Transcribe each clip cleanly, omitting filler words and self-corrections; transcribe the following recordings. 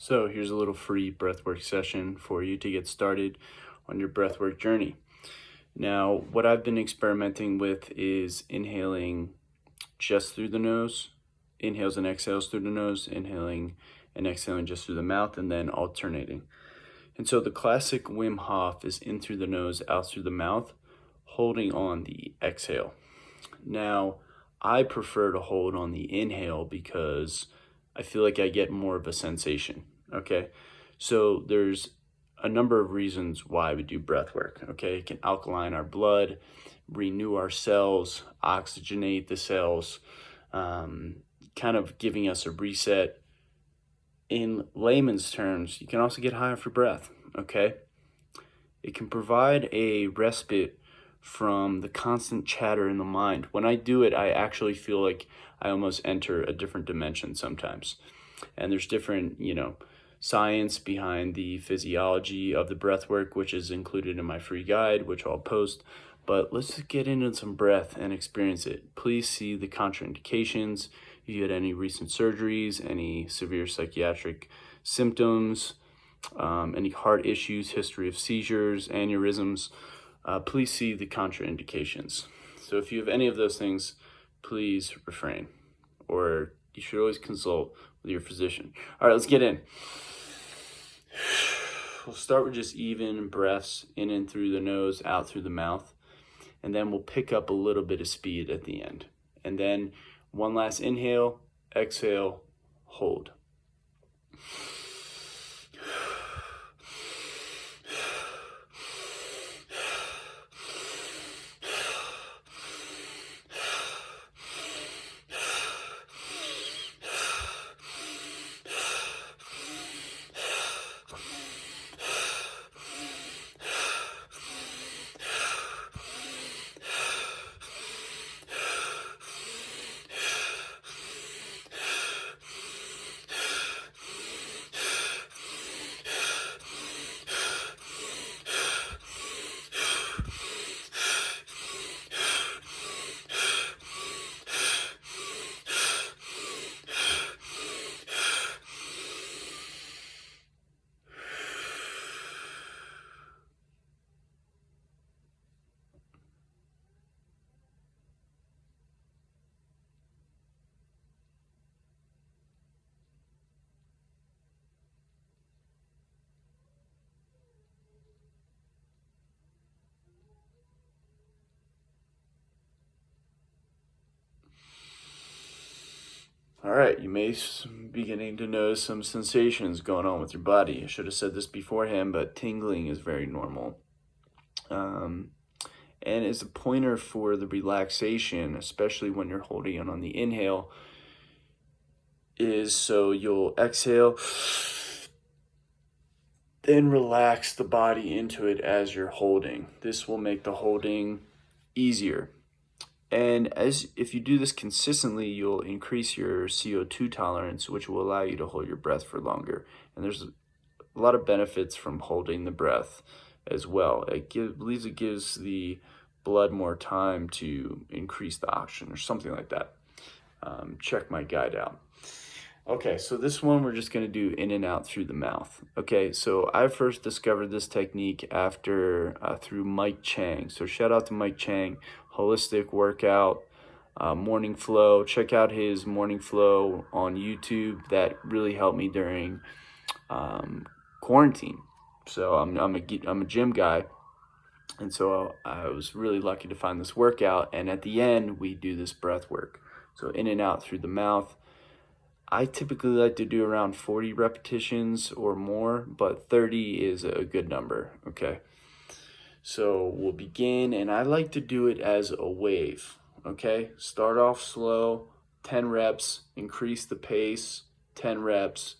So here's a little free breathwork session for you to get started on your breathwork journey. Now, what I've been experimenting with is inhaling just through the nose, inhales and exhales through the nose, inhaling and exhaling just through the mouth, and then alternating. And so the classic Wim Hof is in through the nose, out through the mouth, holding on the exhale. Now, I prefer to hold on the inhale because I feel like I get more of a sensation, okay? So there's a number of reasons why we do breath work, okay? It can alkaline our blood, renew our cells, oxygenate the cells, kind of giving us a reset. In layman's terms, you can also get high off your breath, okay? It can provide a respite from the constant chatter in the mind. When I do it, I actually feel like I almost enter a different dimension sometimes. And there's different, science behind the physiology of the breath work, which is included in my free guide, which I'll post. But let's just get into some breath and experience it. Please see the contraindications. If you had any recent surgeries, any severe psychiatric symptoms, any heart issues, history of seizures, aneurysms, please see the contraindications. So if you have any of those things, please refrain, or you should always consult with your physician. All right, let's get in. We'll start with just even breaths in and through the nose, out through the mouth, and then we'll pick up a little bit of speed at the end. And then one last inhale, exhale, hold. All right, you may be beginning to notice some sensations going on with your body. I should have said this beforehand, but tingling is very normal. And as a pointer for the relaxation, especially when you're holding it on the inhale, is so you'll exhale, then relax the body into it as you're holding. This will make the holding easier. And if you do this consistently, you'll increase your CO2 tolerance, which will allow you to hold your breath for longer. And there's a lot of benefits from holding the breath as well. I believe it gives the blood more time to increase the oxygen or something like that. Check my guide out. Okay, so this one we're just going to do in and out through the mouth. Okay, so I first discovered this technique through Mike Chang. So shout out to Mike Chang, Holistic Workout, Morning Flow. Check out his Morning Flow on YouTube. That really helped me during quarantine. So I'm a gym guy, and so I was really lucky to find this workout. And at the end, we do this breath work. So in and out through the mouth. I typically like to do around 40 repetitions or more, but 30 is a good number, okay? So we'll begin, and I like to do it as a wave, okay? Start off slow, 10 reps, increase the pace, 10 reps,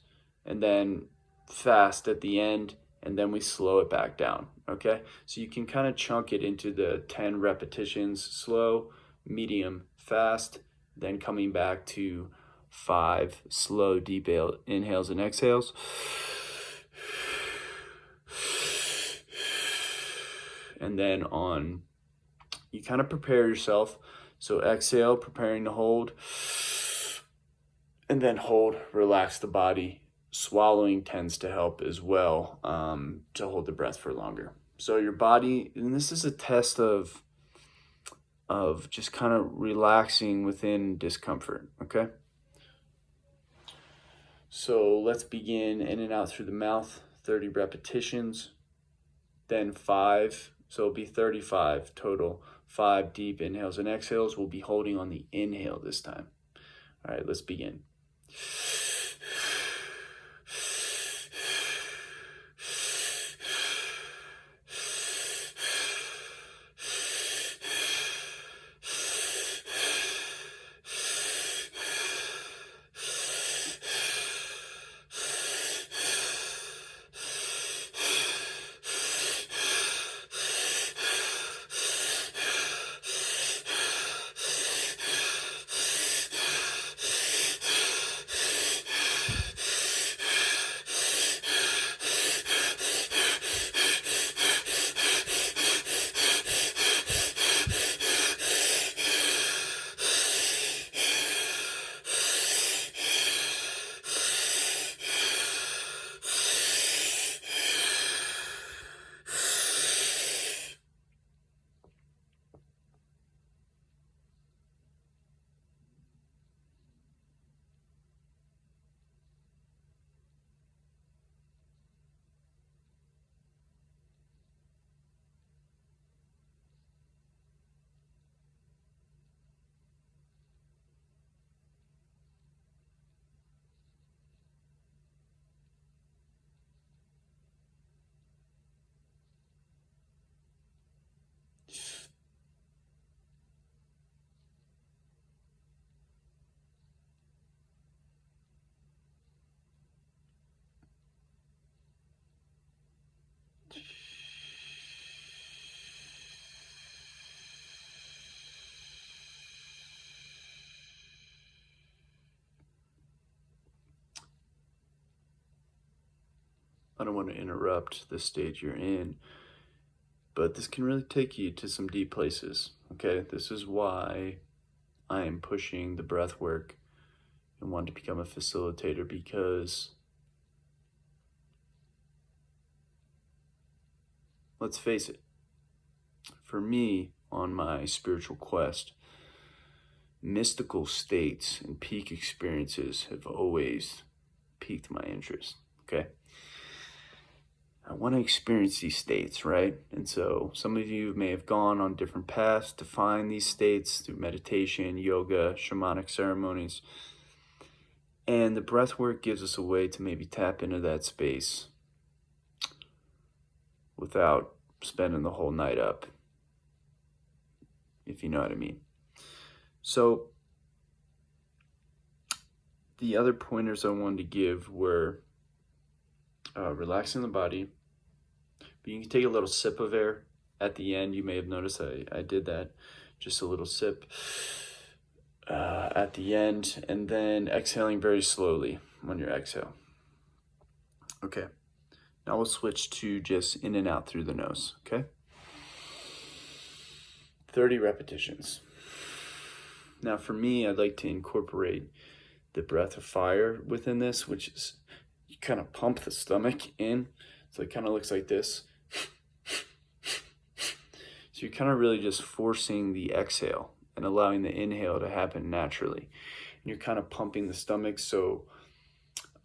and then fast at the end, and then we slow it back down, okay? So you can kind of chunk it into the 10 repetitions, slow, medium, fast, then coming back to 5 slow, deep inhales and exhales. And then you kind of prepare yourself. So exhale, preparing to hold. And then hold, relax the body, swallowing tends to help as well, to hold the breath for longer. So your body, and this is a test of just kind of relaxing within discomfort, okay? So let's begin in and out through the mouth, 30 repetitions, then 5, so it'll be 35 total. 5 deep inhales and exhales. We'll be holding on the inhale this time. All right, let's begin. I don't want to interrupt the stage you're in, but this can really take you to some deep places, okay? This is why I am pushing the breath work and want to become a facilitator, because let's face it, for me, on my spiritual quest, mystical states and peak experiences have always piqued my interest, okay? I want to experience these states, right? And so some of you may have gone on different paths to find these states through meditation, yoga, shamanic ceremonies. And the breath work gives us a way to maybe tap into that space without spending the whole night up, if you know what I mean. So the other pointers I wanted to give were relaxing the body. But you can take a little sip of air at the end. You may have noticed I did that, just a little sip at the end, and then exhaling very slowly on your exhale. Okay, now we'll switch to just in and out through the nose, okay? 30 repetitions. Now for me, I'd like to incorporate the breath of fire within this, which is you kind of pump the stomach in. So it kind of looks like this. So you're kind of really just forcing the exhale and allowing the inhale to happen naturally. And you're kind of pumping the stomach. So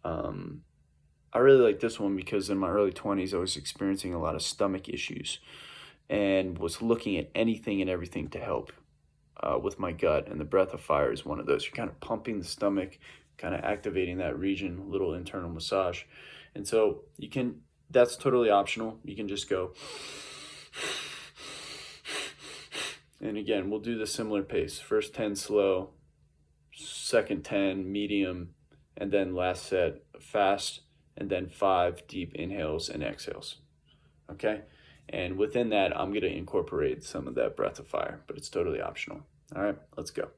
I really like this one because in my early 20s, I was experiencing a lot of stomach issues and was looking at anything and everything to help with my gut. And the breath of fire is one of those. You're kind of pumping the stomach, kind of activating that region, little internal massage. And so that's totally optional. You can just go. And again, we'll do the similar pace. First 10 slow, second 10 medium, and then last set fast, and then 5 deep inhales and exhales. Okay? And within that, I'm going to incorporate some of that breath of fire, but it's totally optional. All right, let's go.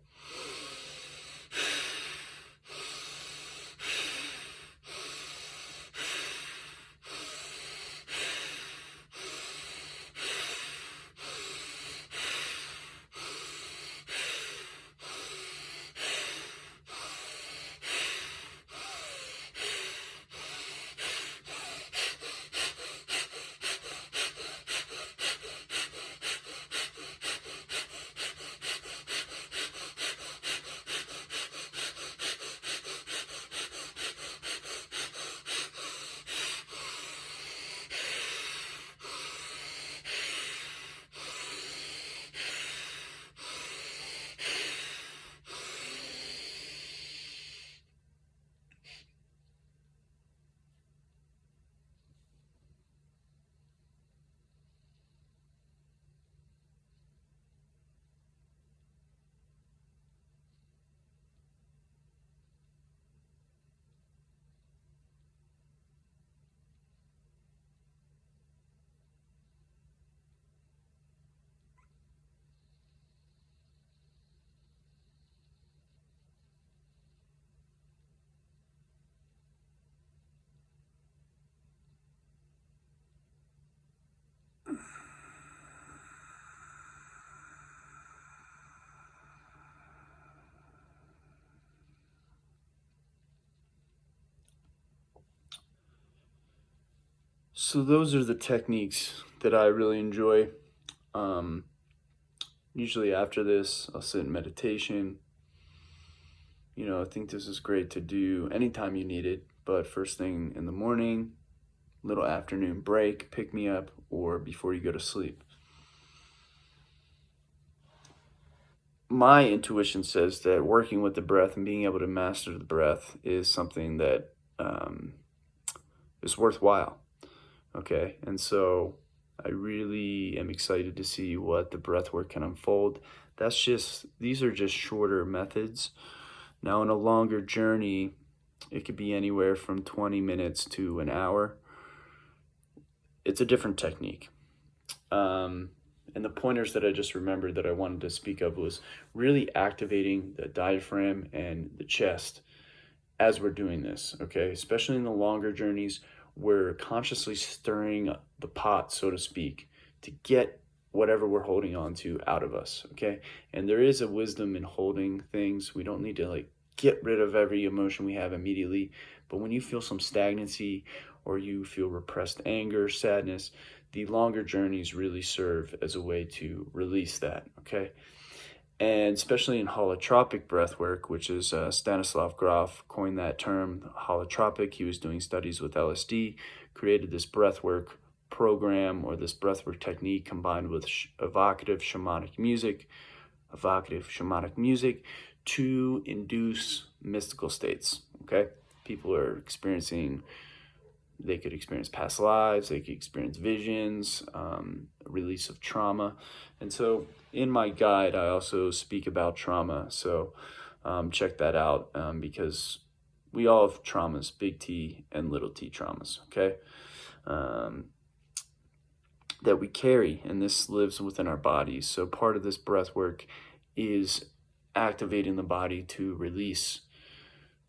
So those are the techniques that I really enjoy. Um, Usually after this, I'll sit in meditation. I think this is great to do anytime you need it, but first thing in the morning, little afternoon break, pick me up, or before you go to sleep. My intuition says that working with the breath and being able to master the breath is something that is worthwhile. Okay, and so I really am excited to see what the breath work can unfold. These are just shorter methods. Now, in a longer journey, it could be anywhere from 20 minutes to an hour. It's a different technique. And the pointers that I just remembered that I wanted to speak of was really activating the diaphragm and the chest as we're doing this, okay? Especially in the longer journeys, we're consciously stirring the pot, so to speak, to get whatever we're holding on to out of us, okay? And there is a wisdom in holding things. We don't need to get rid of every emotion we have immediately, but when you feel some stagnancy or you feel repressed anger, sadness, the longer journeys really serve as a way to release that, okay? And especially in holotropic breath work, which is Stanislav Grof coined that term, holotropic. He was doing studies with LSD, created this breath work program or this breath work technique combined with evocative shamanic music to induce mystical states, okay? People are they could experience past lives, they could experience visions, release of trauma. And so in my guide, I also speak about trauma. So check that out because we all have traumas, big T and little t traumas, okay? That we carry, and this lives within our bodies. So part of this breath work is activating the body to release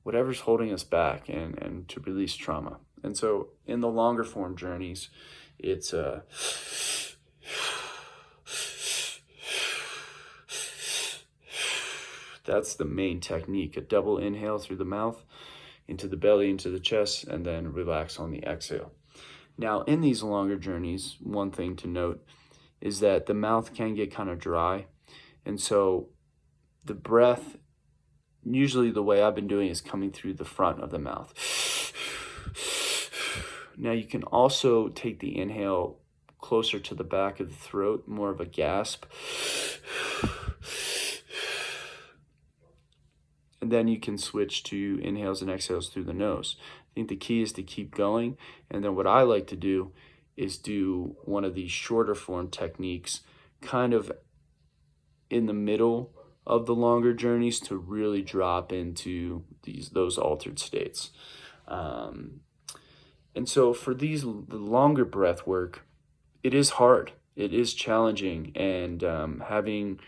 whatever's holding us back and to release trauma. And so in the longer form journeys, it's that's the main technique, a double inhale through the mouth, into the belly, into the chest, and then relax on the exhale. Now, in these longer journeys, one thing to note is that the mouth can get kind of dry. And so the breath, usually the way I've been doing is coming through the front of the mouth. Now you can also take the inhale closer to the back of the throat, more of a gasp. And then you can switch to inhales and exhales through the nose. I think the key is to keep going. And then what I like to do is do one of these shorter form techniques kind of in the middle of the longer journeys to really drop into those altered states. And so for the longer breath work, it is hard. It is challenging. And having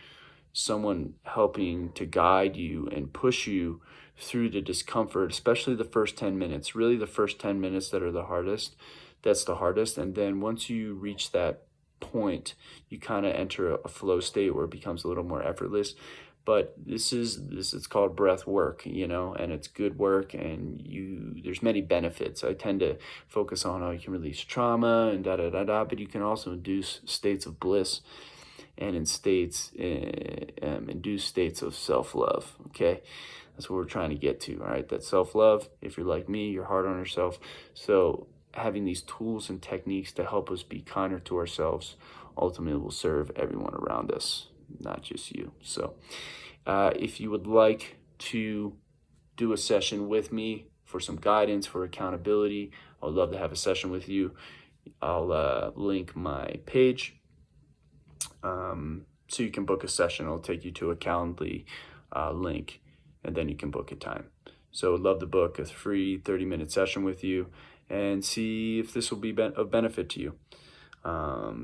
someone helping to guide you and push you through the discomfort, especially the first 10 minutes, really the first 10 minutes that are the hardest, that's the hardest. And then once you reach that point, you kind of enter a flow state where it becomes a little more effortless. But this is called breath work, and it's good work, and there's many benefits. I tend to focus on how you can release trauma and but you can also induce states of bliss and induce states of self-love, okay? That's what we're trying to get to, all right? That self-love, if you're like me, you're hard on yourself. So having these tools and techniques to help us be kinder to ourselves ultimately will serve everyone around us, not just you. So if you would like to do a session with me for some guidance, for accountability, I would love to have a session with you. I'll link my page so you can book a session. I'll take you to a Calendly link, and then you can book a time. So I'd love to book a free 30-minute session with you and see if this will be of benefit to you.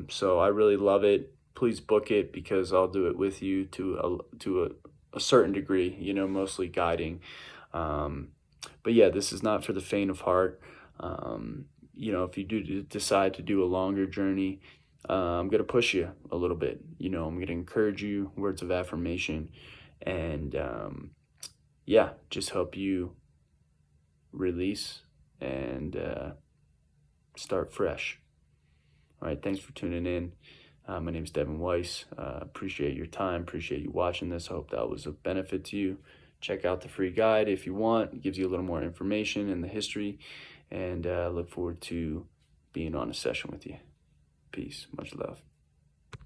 So I really love it. Please book it because I'll do it with you to a certain degree, mostly guiding. But yeah, this is not for the faint of heart. If you do decide to do a longer journey, I'm going to push you a little bit. I'm going to encourage you, words of affirmation, and just help you release and start fresh. All right, thanks for tuning in. My name is Devin Weiss. Appreciate your time. Appreciate you watching this. I hope that was of benefit to you. Check out the free guide if you want. It gives you a little more information in the history. And look forward to being on a session with you. Peace. Much love.